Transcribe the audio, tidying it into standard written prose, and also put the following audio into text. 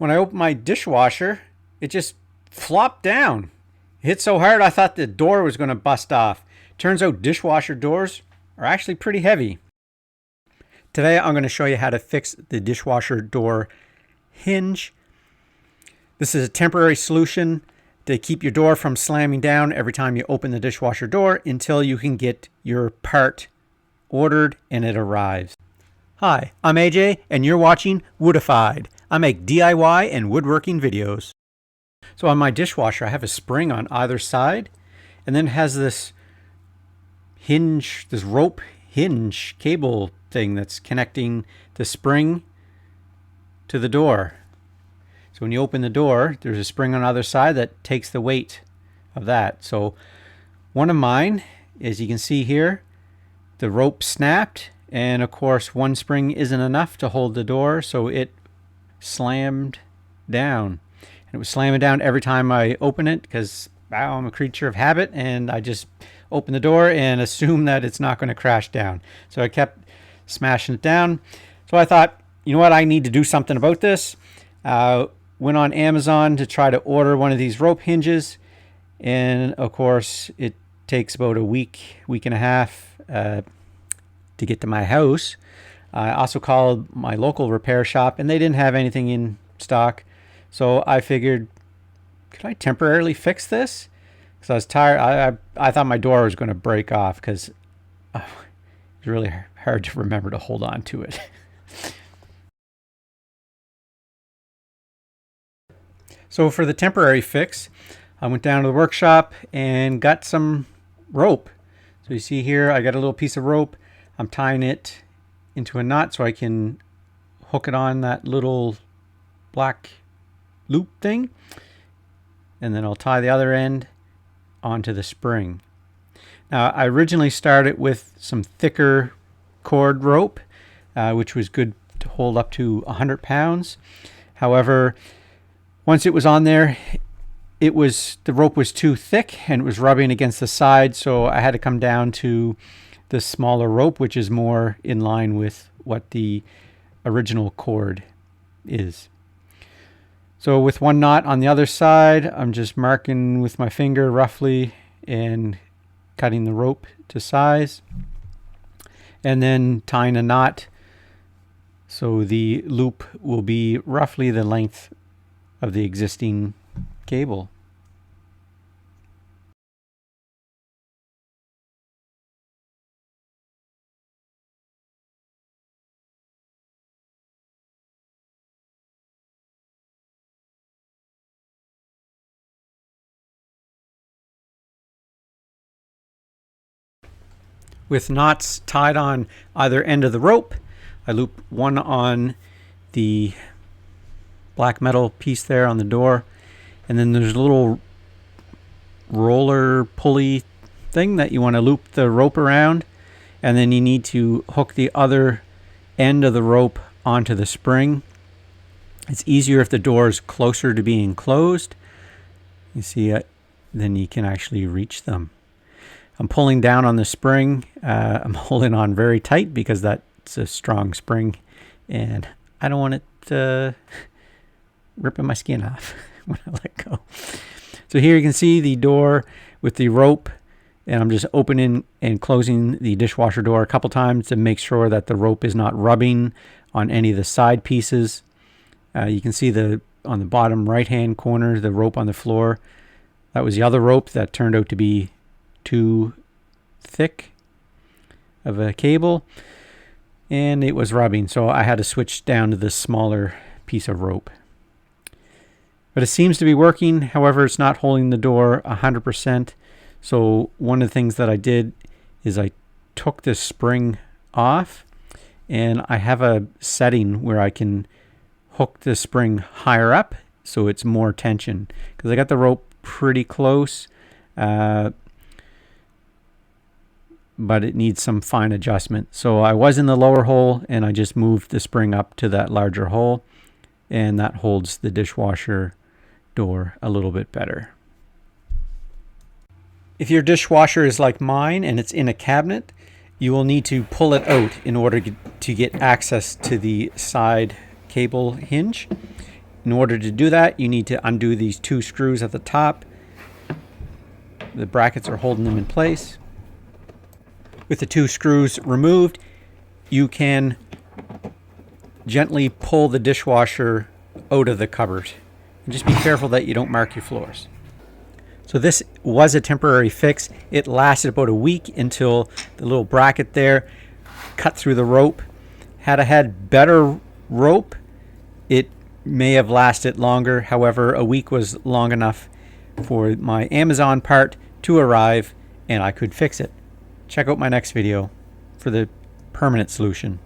when I opened my dishwasher, it just flopped down. It hit so hard I thought the door was going to bust off. Turns out dishwasher doors are actually pretty heavy. Today I'm going to show you how to fix the dishwasher door hinge. This is a temporary solution to keep your door from slamming down every time you open the dishwasher door until you can get your part ordered and it arrives. Hi, I'm AJ and you're watching Woodified. I make DIY and woodworking videos. So on my dishwasher I have a spring on either side, and then it has this hinge, this rope hinge cable thing that's connecting the spring to the door. So when you open the door, there's a spring on the other side that takes the weight of that. So one of mine, as you can see here, the rope snapped, and of course one spring isn't enough to hold the door, so it slammed down. And it was slamming down every time I open it because I'm a creature of habit, and I just open the door and assume that it's not going to crash down. So I kept smashing it down. So I thought, you know what, I need to do something about this. Went on Amazon to try to order one of these rope hinges, and of course it takes about a week and a half to get to my house. I also called my local repair shop and they didn't have anything in stock. So I figured, could I temporarily fix this? Because I was tired. I thought my door was going to break off because it was really hard to remember to hold on to it. So for the temporary fix, I went down to the workshop and got some rope. So you see here, I got a little piece of rope. I'm tying it into a knot so I can hook it on that little black loop thing. And then I'll tie the other end onto the spring. Now, I originally started with some thicker cord rope, which was good to hold up to 100 pounds. However, once it was on there, the rope was too thick and it was rubbing against the side, so I had to come down to the smaller rope, which is more in line with what the original cord is. So with one knot on the other side, I'm just marking with my finger roughly and cutting the rope to size, and then tying a knot so the loop will be roughly the length of the existing cable. With knots tied on either end of the rope, I loop one on the black metal piece there on the door, and then there's a little roller pulley thing that you want to loop the rope around, and then you need to hook the other end of the rope onto the spring. It's easier if the door is closer to being closed. You see it, then you can actually reach them. I'm pulling down on the spring. I'm holding on very tight because that's a strong spring, and I don't want it ripping my skin off when I let go. So here you can see the door with the rope, and I'm just opening and closing the dishwasher door a couple times to make sure that the rope is not rubbing on any of the side pieces. You can see on the bottom right hand corner, the rope on the floor. That was the other rope that turned out to be too thick of a cable, and it was rubbing, so I had to switch down to this smaller piece of rope. But it seems to be working. However, it's not holding the door 100%. So one of the things that I did is I took this spring off, and I have a setting where I can hook the spring higher up so it's more tension, because I got the rope pretty close, but it needs some fine adjustment. So I was in the lower hole and I just moved the spring up to that larger hole, and that holds the dishwasher door a little bit better. If your dishwasher is like mine and it's in a cabinet, you will need to pull it out in order to get access to the side cable hinge. In order to do that, you need to undo these 2 screws at the top. The brackets are holding them in place. With the 2 screws removed, you can gently pull the dishwasher out of the cupboard. And just be careful that you don't mark your floors. So this was a temporary fix. It lasted about a week until the little bracket there cut through the rope. Had I had better rope, it may have lasted longer. However, a week was long enough for my Amazon part to arrive and I could fix it. Check out my next video for the permanent solution.